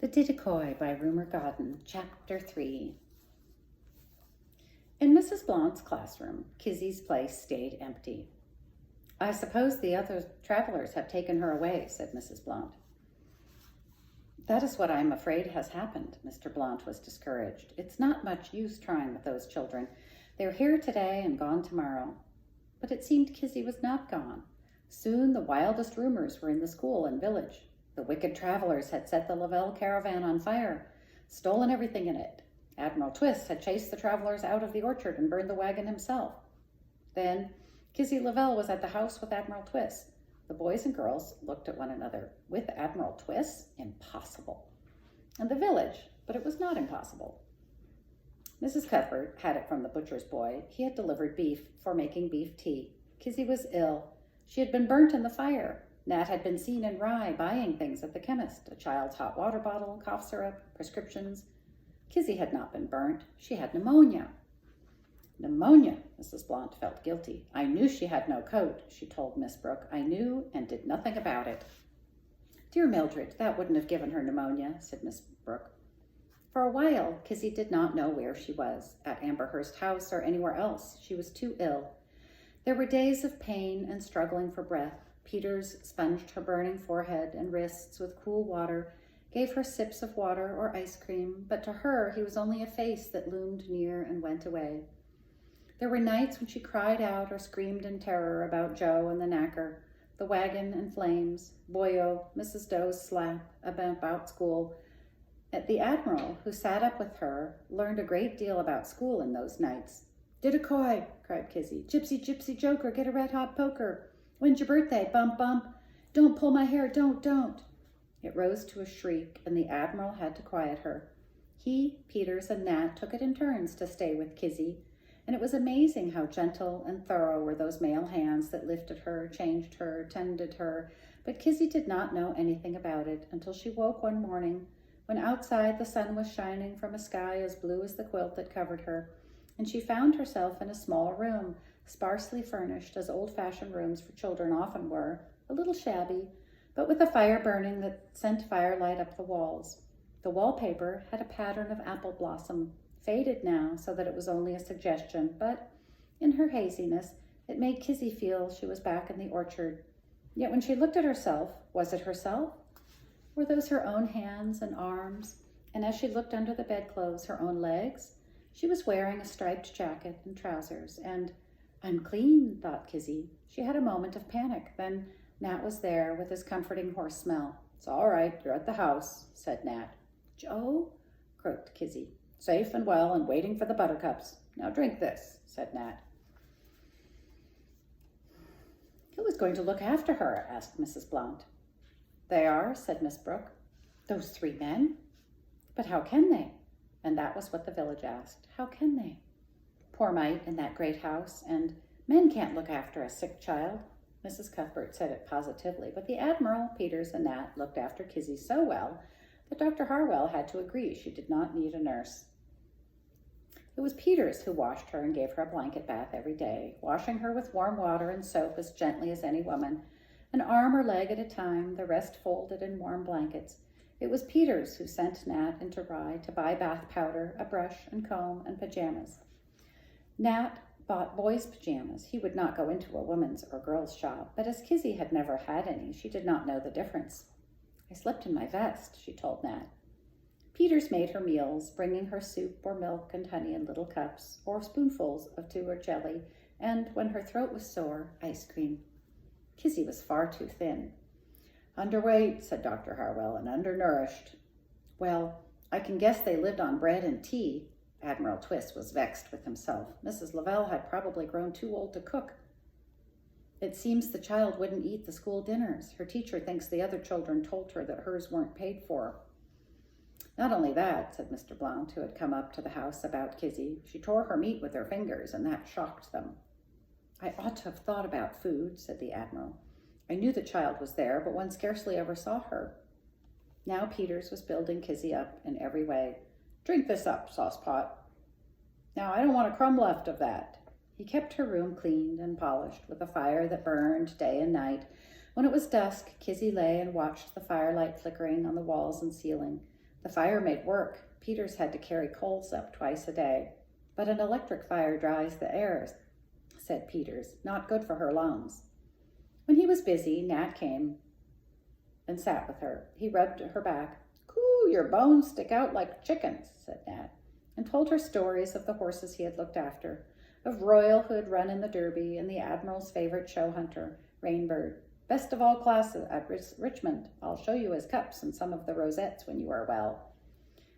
The Diddakoi by Romer Godden, Chapter 3. In Mrs. Blount's classroom, Kizzy's place stayed empty. "I suppose the other travelers have taken her away," said Mrs. Blount. "That is what I am afraid has happened." Mr. Blount was discouraged. "It's not much use trying with those children. They're here today and gone tomorrow." But it seemed Kizzy was not gone. Soon the wildest rumors were in the school and village. The wicked travelers had set the Lavelle caravan on fire, stolen everything in it. Admiral Twist had chased the travelers out of the orchard and burned the wagon himself. Then Kizzy Lavelle was at the house with Admiral Twist. The boys and girls looked at one another. With Admiral Twist? Impossible. And the village, but it was not impossible. Mrs. Cuthbert had it from the butcher's boy. He had delivered beef for making beef tea. Kizzy was ill. She had been burnt in the fire. Nat had been seen in Rye buying things at the chemist, a child's hot water bottle, cough syrup, prescriptions. Kizzy had not been burnt. She had pneumonia. Pneumonia, Mrs. Blount felt guilty. "I knew she had no coat," she told Miss Brooke. "I knew and did nothing about it." "Dear Mildred, that wouldn't have given her pneumonia," said Miss Brooke. For a while, Kizzy did not know where she was, at Amberhurst House or anywhere else. She was too ill. There were days of pain and struggling for breath. Peters sponged her burning forehead and wrists with cool water, gave her sips of water or ice cream, but to her he was only a face that loomed near and went away. There were nights when she cried out or screamed in terror about Joe and the knacker, the wagon and flames, Boyo, Mrs. Doe's slap, about school. The Admiral, who sat up with her, learned a great deal about school in those nights. "Diddakoi," cried Kizzy. "Gypsy, gypsy, joker, get a red-hot poker. When's your birthday? Bump, bump. Don't pull my hair, don't." It rose to a shriek, and the Admiral had to quiet her. He, Peters, and Nat took it in turns to stay with Kizzy, and it was amazing how gentle and thorough were those male hands that lifted her, changed her, tended her, but Kizzy did not know anything about it until she woke one morning when outside the sun was shining from a sky as blue as the quilt that covered her, and she found herself in a small room, sparsely furnished as old-fashioned rooms for children often were, a little shabby, but with a fire burning that sent firelight up the walls. The wallpaper had a pattern of apple blossom, faded now so that it was only a suggestion, but in her haziness, it made Kizzy feel she was back in the orchard. Yet when she looked at herself, was it herself? Were those her own hands and arms? And as she looked under the bedclothes, her own legs? She was wearing a striped jacket and trousers, and "I'm clean," thought Kizzy. She had a moment of panic. Then Nat was there with his comforting horse smell. "It's all right, you're at the house," said Nat. "Joe?" croaked Kizzy. "Safe and well and waiting for the buttercups. Now drink this," said Nat. "Who is going to look after her?" asked Mrs. Blount. "They are," said Miss Brooke. "Those 3 men? But how can they?" And that was what the village asked. How can they? Poor mite in that great house, and men can't look after a sick child. Mrs. Cuthbert said it positively, but the Admiral, Peters, and Nat looked after Kizzy so well that Dr. Harwell had to agree she did not need a nurse. It was Peters who washed her and gave her a blanket bath every day, washing her with warm water and soap as gently as any woman, an arm or leg at a time, the rest folded in warm blankets. It was Peters who sent Nat into Rye to buy bath powder, a brush and comb, and pajamas. Nat bought boys' pajamas. He would not go into a woman's or girl's shop, but as Kizzy had never had any, she did not know the difference. "I slept in my vest," she told Nat. Peters made her meals, bringing her soup or milk and honey in little cups, or spoonfuls of tea or jelly, and, when her throat was sore, ice cream. Kizzy was far too thin. "Underweight," said Dr. Harwell, "and undernourished." "Well, I can guess they lived on bread and tea." Admiral Twist was vexed with himself. Mrs. Lavelle had probably grown too old to cook. "It seems the child wouldn't eat the school dinners. Her teacher thinks the other children told her that hers weren't paid for." "Not only that," said Mr. Blount, who had come up to the house about Kizzy. "She tore her meat with her fingers, and that shocked them." "I ought to have thought about food," said the Admiral. "I knew the child was there, but one scarcely ever saw her." Now Peters was building Kizzy up in every way. "Drink this up, saucepot. Now, I don't want a crumb left of that." He kept her room cleaned and polished, with a fire that burned day and night. When it was dusk, Kizzy lay and watched the firelight flickering on the walls and ceiling. The fire made work. Peters had to carry coals up twice a day. But an electric fire dries the air, said Peters. Not good for her lungs. When he was busy, Nat came and sat with her. He rubbed her back. Coo, your bones stick out like chickens, said Nat, and told her stories of the horses he had looked after, of Royal, who had run in the Derby, and the Admiral's favorite show hunter, Rainbird. Best of all classes at Richmond. I'll show you his cups and some of the rosettes when you are well.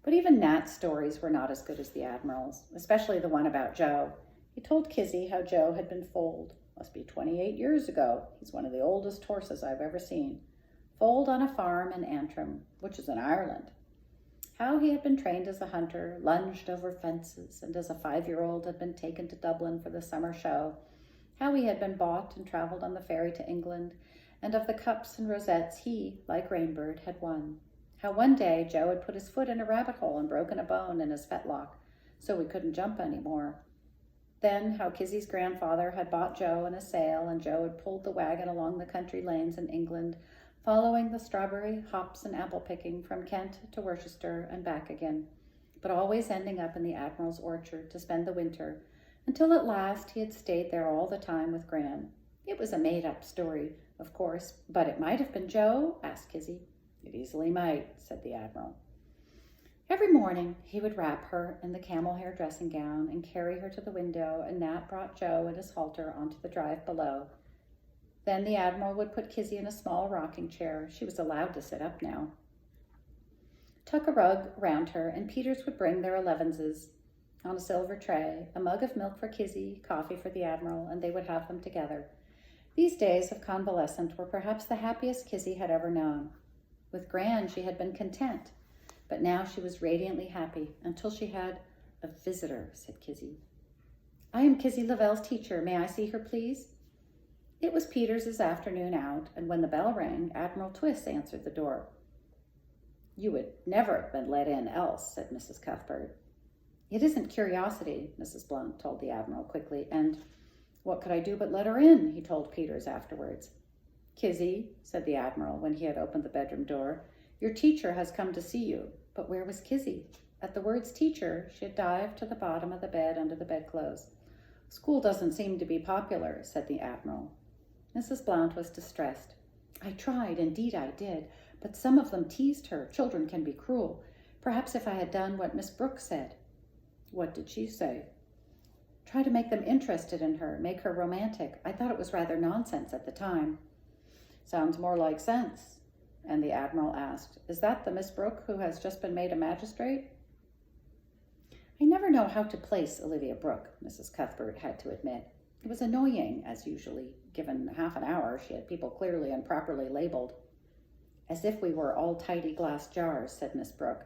But even Nat's stories were not as good as the Admiral's, especially the one about Joe. He told Kizzy how Joe had been foaled. Must be 28 years ago. He's one of the oldest horses I've ever seen. Foaled on a farm in Antrim, which is in Ireland. How he had been trained as a hunter, lunged over fences, and as a 5-year-old had been taken to Dublin for the summer show. How he had been bought and traveled on the ferry to England, and of the cups and rosettes he, like Rainbird, had won. How one day Joe had put his foot in a rabbit hole and broken a bone in his fetlock, so he couldn't jump anymore. Then how Kizzy's grandfather had bought Joe in a sale, and Joe had pulled the wagon along the country lanes in England, following the strawberry, hops, and apple picking from Kent to Worcester and back again, but always ending up in the Admiral's orchard to spend the winter, until at last he had stayed there all the time with Gran. It was a made-up story, of course, but it might have been Joe, asked Kizzy. It easily might, said the Admiral. Every morning he would wrap her in the camel hair dressing gown and carry her to the window, and Nat brought Joe and his halter onto the drive below. Then the Admiral would put Kizzy in a small rocking chair. She was allowed to sit up now. Tuck a rug around her, and Peters would bring their 11s on a silver tray, a mug of milk for Kizzy, coffee for the Admiral, and they would have them together. These days of convalescence were perhaps the happiest Kizzy had ever known. With Gran, she had been content, but now she was radiantly happy until she had a visitor, said Kizzy. I am Kizzy Lavelle's teacher. May I see her, please? It was Peters' afternoon out, and when the bell rang, Admiral Twist answered the door. You would never have been let in else, said Mrs. Cuthbert. It isn't curiosity, Mrs. Blount told the Admiral quickly, and what could I do but let her in, he told Peters afterwards. Kizzy, said the Admiral when he had opened the bedroom door, your teacher has come to see you. But where was Kizzy? At the words teacher, she had dived to the bottom of the bed under the bedclothes. School doesn't seem to be popular, said the Admiral. Mrs. Blount was distressed. I tried, indeed I did, but some of them teased her. Children can be cruel. Perhaps if I had done what Miss Brooke said. What did she say? Try to make them interested in her, make her romantic. I thought it was rather nonsense at the time. Sounds more like sense. And the Admiral asked, is that the Miss Brooke who has just been made a magistrate? I never know how to place Olivia Brooke, Mrs. Cuthbert had to admit. It was annoying, as usually. Given half an hour, she had people clearly and properly labeled. As if we were all tidy glass jars, said Miss Brooke.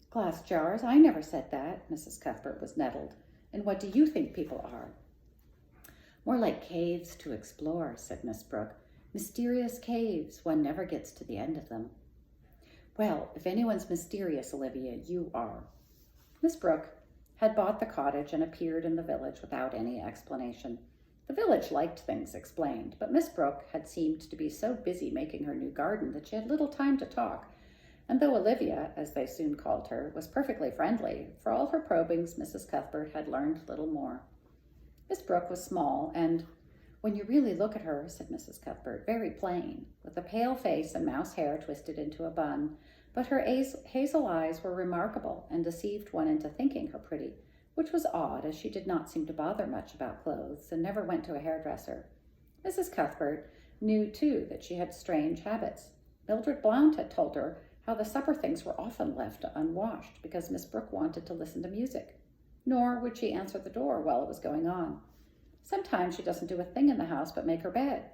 Glass jars? I never said that, Mrs. Cuthbert was nettled. And what do you think people are? More like caves to explore, said Miss Brooke. Mysterious caves. One never gets to the end of them. Well, if anyone's mysterious, Olivia, you are. Miss Brooke had bought the cottage and appeared in the village without any explanation. The village liked things explained, but Miss Brooke had seemed to be so busy making her new garden that she had little time to talk, and though Olivia, as they soon called her, was perfectly friendly, for all her probings, Mrs. Cuthbert had learned little more. Miss Brooke was small and, when you really look at her, said Mrs. Cuthbert, very plain, with a pale face and mouse hair twisted into a bun, but her hazel eyes were remarkable and deceived one into thinking her pretty, which was odd, as she did not seem to bother much about clothes and never went to a hairdresser. Mrs. Cuthbert knew, too, that she had strange habits. Mildred Blount had told her how the supper things were often left unwashed because Miss Brooke wanted to listen to music. Nor would she answer the door while it was going on. Sometimes she doesn't do a thing in the house but make her bed,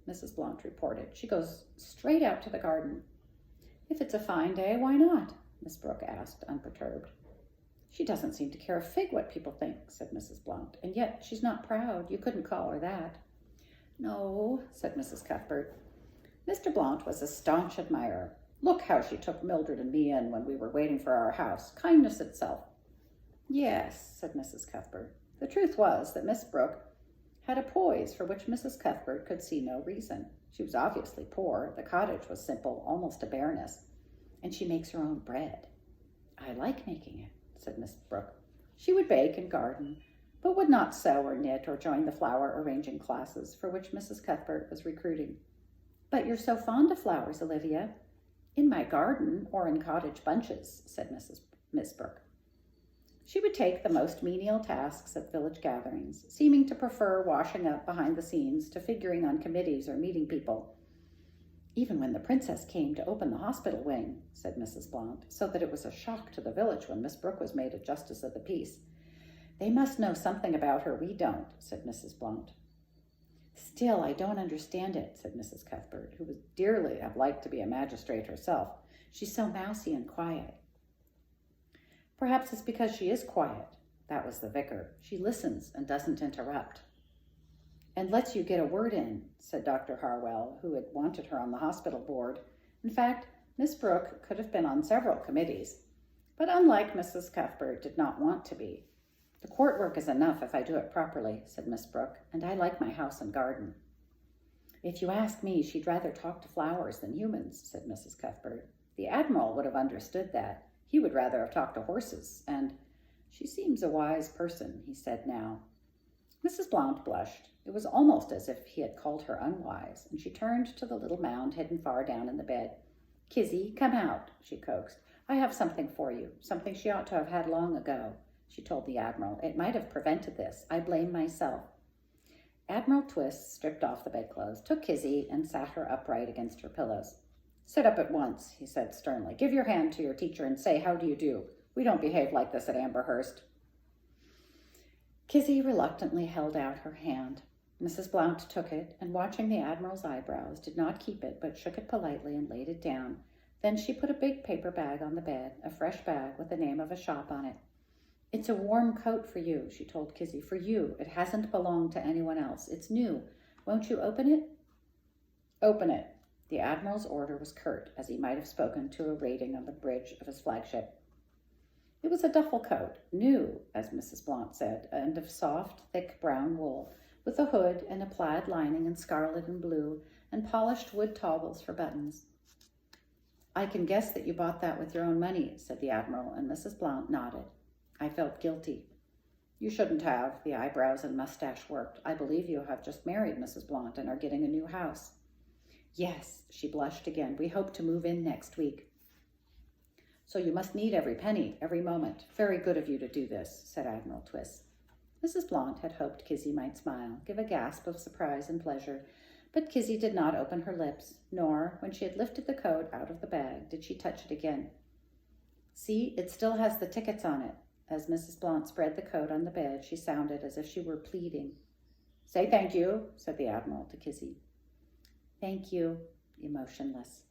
Mrs. Blount reported. She goes straight out to the garden. If it's a fine day, why not? Miss Brooke asked, unperturbed. She doesn't seem to care a fig what people think, said Mrs. Blount, and yet she's not proud. You couldn't call her that. No, said Mrs. Cuthbert. Mr. Blount was a staunch admirer. Look how she took Mildred and me in when we were waiting for our house. Kindness itself. Yes, said Mrs. Cuthbert. The truth was that Miss Brooke had a poise for which Mrs. Cuthbert could see no reason. She was obviously poor. The cottage was simple, almost to bareness. And she makes her own bread. I like making it, said Miss Brooke. She would bake and garden, but would not sew or knit or join the flower arranging classes for which Mrs. Cuthbert was recruiting. But you're so fond of flowers, Olivia. In my garden or in cottage bunches, said Miss Brooke. She would take the most menial tasks at village gatherings, seeming to prefer washing up behind the scenes to figuring on committees or meeting people. Even when the princess came to open the hospital wing, said Mrs. Blount, so that it was a shock to the village when Miss Brooke was made a justice of the peace. They must know something about her we don't, said Mrs. Blount. Still, I don't understand it, said Mrs. Cuthbert, who would dearly have liked to be a magistrate herself. She's so mousy and quiet. Perhaps it's because she is quiet. That was the vicar. She listens and doesn't interrupt. And lets you get a word in, said Dr. Harwell, who had wanted her on the hospital board. In fact, Miss Brooke could have been on several committees, but unlike Mrs. Cuthbert, did not want to be. The court work is enough if I do it properly, said Miss Brooke, and I like my house and garden. If you ask me, she'd rather talk to flowers than humans, said Mrs. Cuthbert. The Admiral would have understood that. He would rather have talked to horses, and she seems a wise person, he said now. Mrs. Blount blushed. It was almost as if he had called her unwise, and she turned to the little mound hidden far down in the bed. Kizzy, come out, she coaxed. I have something for you, something she ought to have had long ago, she told the Admiral. It might have prevented this. I blame myself. Admiral Twist stripped off the bedclothes, took Kizzy, and sat her upright against her pillows. Sit up at once, he said sternly. Give your hand to your teacher and say, how do you do? We don't behave like this at Amberhurst. Kizzy reluctantly held out her hand. Mrs. Blount took it, and watching the Admiral's eyebrows, did not keep it, but shook it politely and laid it down. Then she put a big paper bag on the bed, a fresh bag with the name of a shop on it. It's a warm coat for you, she told Kizzy. For you. It hasn't belonged to anyone else. It's new. Won't you open it? Open it. The Admiral's order was curt, as he might have spoken to a rating on the bridge of his flagship. It was a duffel coat, new, as Mrs. Blount said, and of soft, thick brown wool, with a hood and a plaid lining in scarlet and blue, and polished wood toggles for buttons. I can guess that you bought that with your own money, said the Admiral, and Mrs. Blount nodded. I felt guilty. You shouldn't have, the eyebrows and mustache worked. I believe you have just married, Mrs. Blount, and are getting a new house. Yes, she blushed again. We hope to move in next week. So you must need every penny, every moment. Very good of you to do this, said Admiral Twist. Mrs. Blount had hoped Kizzy might smile, give a gasp of surprise and pleasure, but Kizzy did not open her lips, nor, when she had lifted the coat out of the bag, did she touch it again. See, it still has the tickets on it. As Mrs. Blount spread the coat on the bed, she sounded as if she were pleading. Say thank you, said the Admiral to Kizzy. Thank you, emotionless.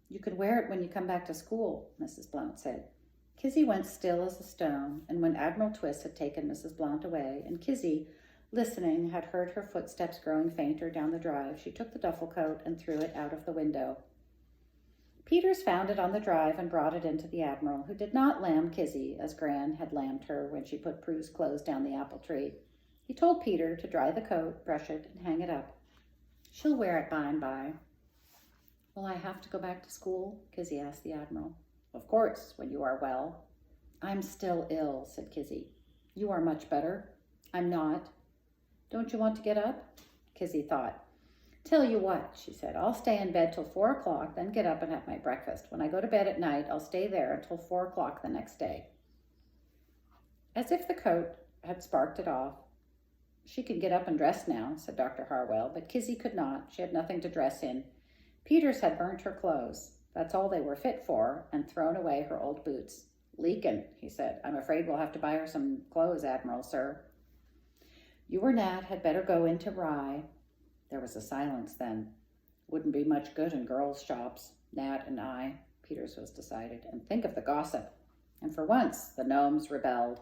You could wear it when you come back to school, Mrs. Blount said. Kizzy went still as a stone, and when Admiral Twist had taken Mrs. Blount away, and Kizzy, listening, had heard her footsteps growing fainter down the drive, she took the duffel coat and threw it out of the window. Peters found it on the drive and brought it into the Admiral, who did not lamb Kizzy as Gran had lambed her when she put Prue's clothes down the apple tree. He told Peter to dry the coat, brush it, and hang it up. She'll wear it by and by. Will I have to go back to school? Kizzy asked the Admiral. Of course, when you are well. I'm still ill, said Kizzy. You are much better. I'm not. Don't you want to get up? Kizzy thought. Tell you what, she said, I'll stay in bed till 4 o'clock, then get up and have my breakfast. When I go to bed at night, I'll stay there until 4 o'clock the next day. As if the coat had sparked it off. She can get up and dress now, said Dr. Harwell, but Kizzy could not. She had nothing to dress in. Peters had burnt her clothes. That's all they were fit for, and thrown away her old boots. Leakin', he said. I'm afraid we'll have to buy her some clothes, Admiral, sir. You or Nat had better go into Rye. There was a silence then. Wouldn't be much good in girls' shops, Nat and I, Peters was decided, and think of the gossip. And for once, the gnomes rebelled.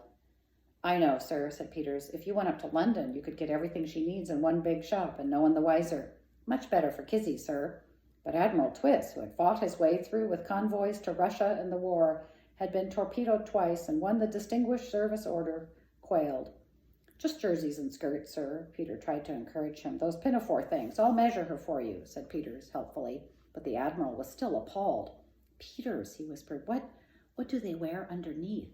I know, sir, said Peters. If you went up to London, you could get everything she needs in one big shop, and no one the wiser. Much better for Kizzy, sir. But Admiral Twist, who had fought his way through with convoys to Russia in the war, had been torpedoed twice and won the Distinguished Service Order, quailed. Just jerseys and skirts, sir, Peter tried to encourage him. Those pinafore things, I'll measure her for you, said Peters helpfully. But the Admiral was still appalled. Peters, he whispered, What do they wear underneath?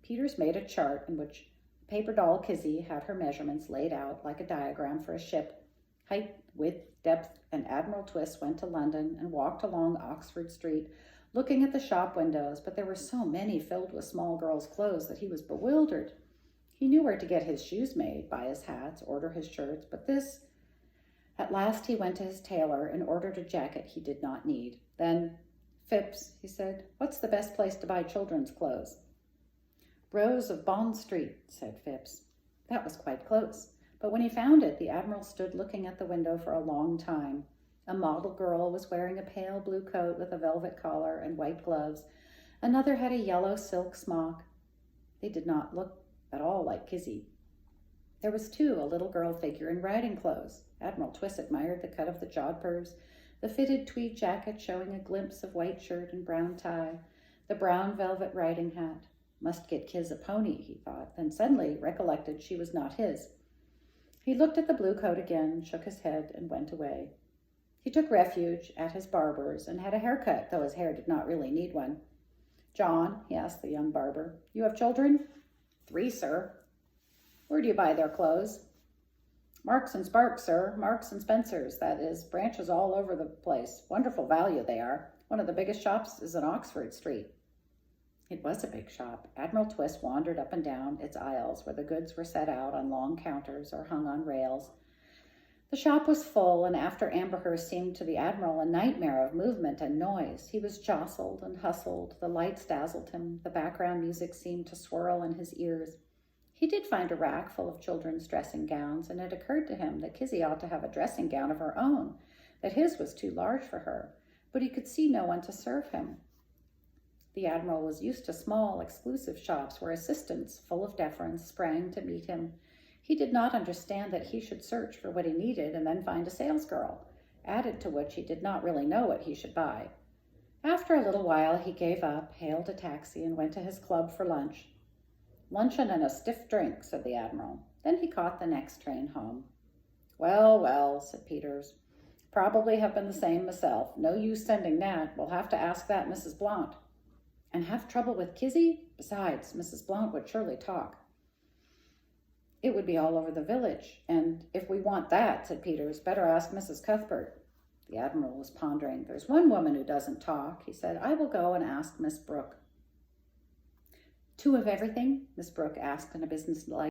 Peters made a chart in which paper doll Kizzy had her measurements laid out like a diagram for a ship. Height, width, depth, and Admiral Twist went to London and walked along Oxford Street, looking at the shop windows, but there were so many filled with small girls' clothes that he was bewildered. He knew where to get his shoes made, buy his hats, order his shirts, but this... At last he went to his tailor and ordered a jacket he did not need. Then, "Phipps," he said, "what's the best place to buy children's clothes?" "Rose of Bond Street," said Phipps. That was quite close, but when he found it, the Admiral stood looking at the window for a long time. A model girl was wearing a pale blue coat with a velvet collar and white gloves. Another had a yellow silk smock. They did not look at all like Kizzy. There was, too, a little girl figure in riding clothes. Admiral Twist admired the cut of the jodhpurs, the fitted tweed jacket showing a glimpse of white shirt and brown tie, the brown velvet riding hat. Must get Kiz a pony, he thought, then suddenly recollected she was not his. He looked at the blue coat again, shook his head, and went away. He took refuge at his barber's and had a haircut, though his hair did not really need one. "John," he asked the young barber, "you have children?" "3, sir." "Where do you buy their clothes?" "Marks and Sparks, sir. Marks and Spencer's, that is. Branches all over the place. Wonderful value they are. One of the biggest shops is in Oxford Street." It was a big shop. Admiral Twist wandered up and down its aisles where the goods were set out on long counters or hung on rails. The shop was full, and after Amberhurst seemed to the Admiral a nightmare of movement and noise. He was jostled and hustled. The lights dazzled him. The background music seemed to swirl in his ears. He did find a rack full of children's dressing gowns, and it occurred to him that Kizzy ought to have a dressing gown of her own, that his was too large for her, but he could see no one to serve him. The Admiral was used to small, exclusive shops where assistants, full of deference, sprang to meet him. He did not understand that he should search for what he needed and then find a salesgirl, added to which he did not really know what he should buy. After a little while he gave up, hailed a taxi, and went to his club for lunch. "Luncheon and a stiff drink," said the Admiral. Then he caught the next train home. "Well, well," said Peters. "Probably have been the same myself. No use sending that. We'll have to ask that Mrs. Blount." "And have trouble with Kizzy? Besides, Mrs. Blount would surely talk." "It would be all over the village. And if we want that," said Peters, "better ask Mrs. Cuthbert." The Admiral was pondering. "There's one woman who doesn't talk," he said. "I will go and ask Miss Brooke." "Two of everything?" Miss Brooke asked in a businesslike